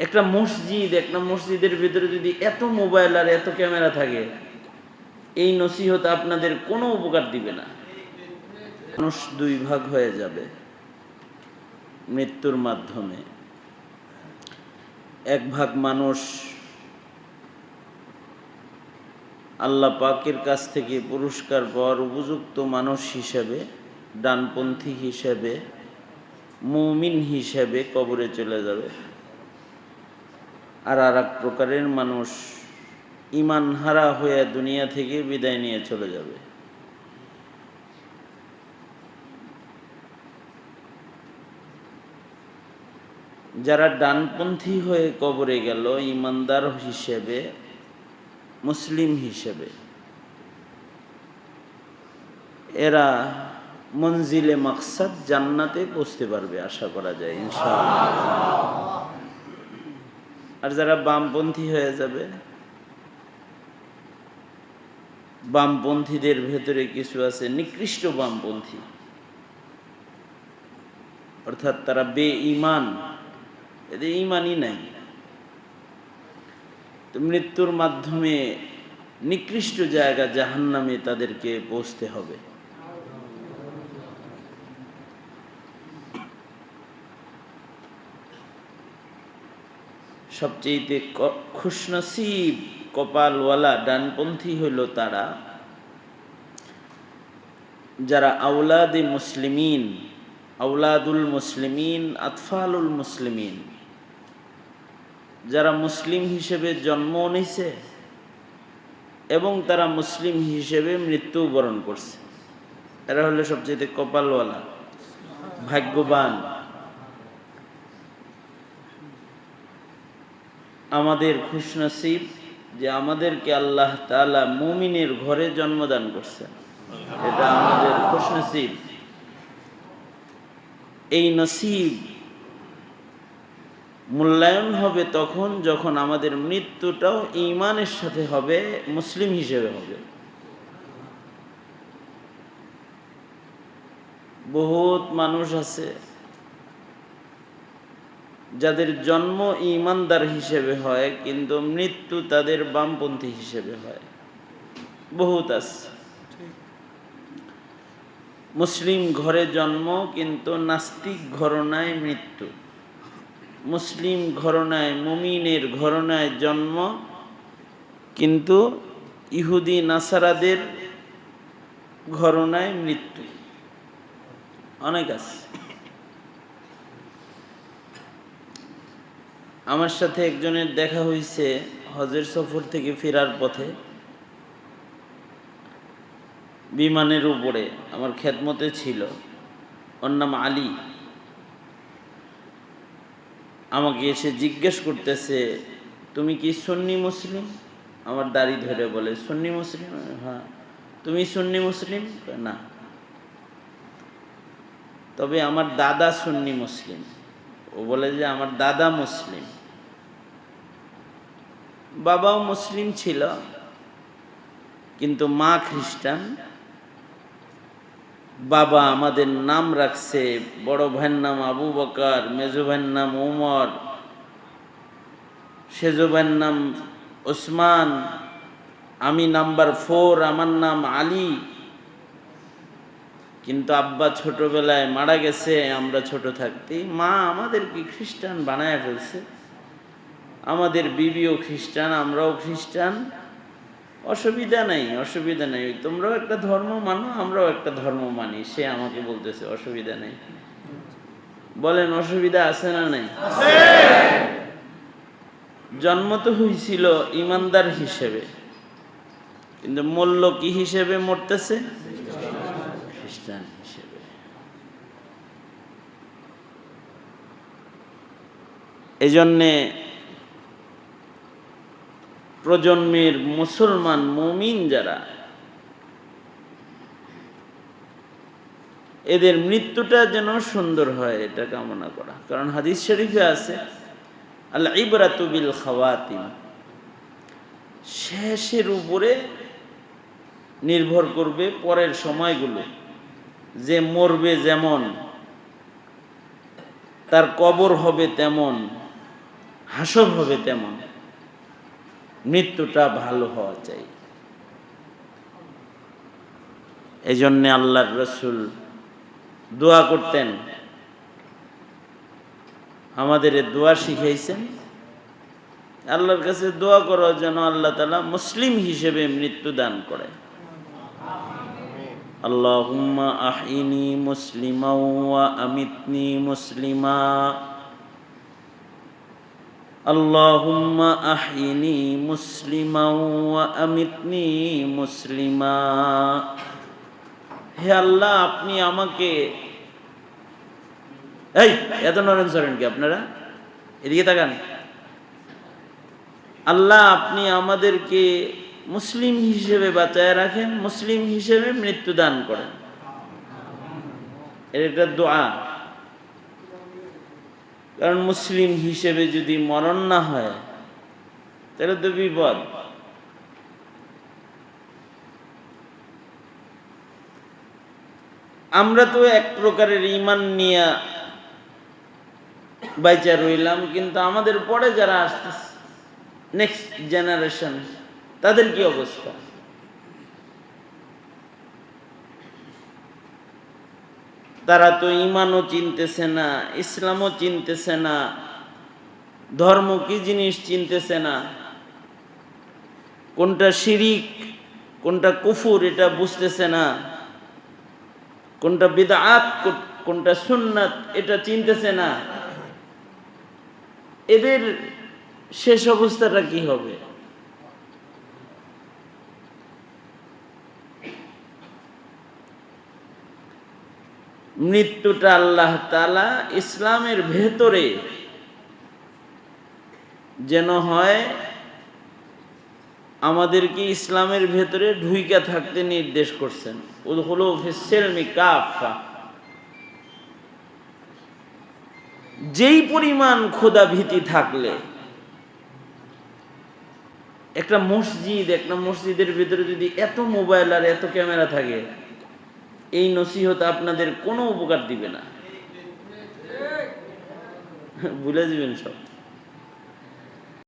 একটা মসজিদের ভিতরে যদি এত মোবাইল আর এত ক্যামেরা থাকে, এই নসিহত আপনাদের কোনো উপকার দিবে না। মানুষ দুই ভাগ হয়ে যাবে মৃত্যুর মাধ্যমে। এক ভাগ মানুষ আল্লাহ পাকের কাছ থেকে পুরস্কার পাওয়ার উপযুক্ত মানুষ হিসেবে, ডানপন্থী হিসেবে, মুমিন হিসেবে কবরে চলে যাবে। আর এক প্রকারের মানুষ ঈমান হারা হয়ে দুনিয়া থেকে বিদায় নিয়ে চলে যাবে। যারা ডানপন্থী হয়ে কবরে গেল ঈমানদার হিসেবে, মুসলিম হিসেবে, এরা মঞ্জিলে মাকসাদ জান্নাতে পৌঁছতে পারবে আশা করা যায় ইনশাআল্লাহ। আর যারা বামপন্থী হয়ে যাবে, বামপন্থীদের ভেতরে কিছু আছে নিকৃষ্ট বামপন্থী, অর্থাৎ তারা বেঈমান, এদের ঈমানই নাই। তো মৃত্যুর মাধ্যমে নিকৃষ্ট জায়গা জাহান্নামে তাদেরকে পৌঁছতে হবে। সবচেয়ে খুশনসিব কপালওয়ালা ডানপন্থী হইল তারা যারা আওলাদে মুসলিমিন, আওলাদুল মুসলিমিন, আতফালুল মুসলিমিন, যারা মুসলিম হিসেবে জন্ম নিছে এবং তারা মুসলিম হিসেবে মৃত্যুবরণ করছে, এরা হলো সবচেয়ে কপালওয়ালা, ভাগ্যবান। আমাদের খুশনসিব যে আমাদেরকে আল্লাহ তাআলা মুমিনের ঘরে জন্মদান করছেন, এটা আমাদের খুশনসিব। এই নসিব মূল্যায়ন হবে তখন যখন আমাদের মৃত্যুটাও ঈমানের সাথে হবে, মুসলিম হিসেবে হবে। বহুত মানুষ আছে যাদের জন্ম ঈমানদার হিসেবে হয় কিন্তু মৃত্যু তাদের বামপন্থী হিসেবে হয়, বহুত আছে। মুসলিম ঘরে জন্ম কিন্তু নাস্তিক ঘরনায় মৃত্যু, মুসলিম ঘরনায়, মুমিনের ঘরনায় জন্ম কিন্তু ইহুদি নাসারাদের ঘরনায় মৃত্যু, অনেক আছে। আমার সাথে একজনের দেখা হয়েছে হজের সফর থেকে ফেরার পথে, বিমানের উপরে আমার খেদমতে ছিল, ওর নাম আলী। আমাকে এসে জিজ্ঞেস করতেছে, তুমি কি সুন্নি মুসলিম? আমার দাড়ি ধরে বলে, সুন্নি মুসলিম? হ্যাঁ। তুমি সুন্নি মুসলিম? না। তবে আমার দাদা সুন্নি মুসলিম। ও বলে যে আমার দাদা মুসলিম, বাবাও মুসলিম ছিল কিন্তু মা খ্রিস্টান। বাবা আমাদের নাম রাখছে, বড় ভাইয়ের নাম আবু বকর, মেজো ভাইয়ের নাম উমর, সেজো ভাইয়ের নাম ওসমান, আমি নাম্বার 4, আমার নাম আলী। কিন্তু আব্বা ছোটবেলায় মারা গেছে, আমরা ছোট থাকতেই। মা আমাদেরকে খ্রিস্টান বানায় ফেলছে, আমাদের বিবিও খ্রিস্টান, আমরাও খ্রিস্টান। অসুবিধা নাই, অসুবিধা নেই, তোমরাও একটা ধর্ম মানো, আমরাও একটা ধর্ম মানি। সে আমাকে বলতেছে অসুবিধা নেই। বলেন অসুবিধা আছে না নাই? জন্ম তো হয়েছিল ঈমানদার হিসেবে, কিন্তু মূল্য কি হিসেবে মরতেছে? খ্রিস্টান হিসেবে। এজন্যে প্রজন্মের মুসলমান মুমিন যারা, এদের মৃত্যুটা যেন সুন্দর হয় এটা কামনা করা। কারণ হাদিস শরীফে আছে, আল ইবরাতু বিল খাওয়াতিম, শেষের উপরে নির্ভর করবে পরের সময়গুলো। যে মরবে যেমন, তার কবর হবে তেমন, হাসর হবে তেমন মৃত্যুটা ভালো হওয়া চাই। এই জন্য আল্লাহর রাসূল দোয়া করতেন, আমাদের দোয়া শিখাইছেন আল্লাহর কাছে দোয়া করার জন্য আল্লাহ তাআলা মুসলিম হিসেবে মৃত্যু দান করে। আল্লাহুম্মা আহইনি মুসলিমা ওয়া আমিতনি মুসলিমা, আল্লাহুম্মা আহইনি মুসলিমা ওয়া আমিতনি মুসলিমা। হে আল্লাহ, আপনি আমাকে, এই এত নরেন সরেন কি আপনারা, এদিকে তাকান। আল্লাহ, আপনি আমাদেরকে মুসলিম হিসেবে বাঁচায় রাখেন, মুসলিম হিসেবে মৃত্যু দান করেন। এর একটা দোয়া। কারণ মুসলিম হিসেবে যদি মরণ না হয় তাহলে তো বিপদ। আমরা তো এক প্রকারের ঈমান নিয়ে বাইচা রইলাম, কিন্তু আমাদের পরে যারা আসতেছে নেক্সট জেনারেশন, তাদের কি অবস্থা? তারা তো ঈমানও চিনতেছে না, ইসলামও চিনতেছে না, ধর্ম কি জিনিস চিনতেছে না, কোনটা শিরিক কোনটা কুফুর এটা বুঝতেছে না, কোনটা বিদআত কোনটা সুন্নাত এটা চিনতেছে না। এদের শেষ অবস্থাটা কি হবে? মৃত্যুটা আল্লাহ তাআলা ইসলামের ভেতরে যেন হয়, আমাদেরকে ইসলামের ভেতরে ঢুইকা থাকতে নির্দেশ করছেন। উদখুলু ফিস সিলমি কাফা। যেই পরিমাণ খোদা ভীতি থাকলে একটা মসজিদের ভিতরে যদি এত মোবাইল আর এত ক্যামেরা থাকে, এই নসিহত আপনাদের কোনো উপকার দিবে না, ভুলে যাবেন সব।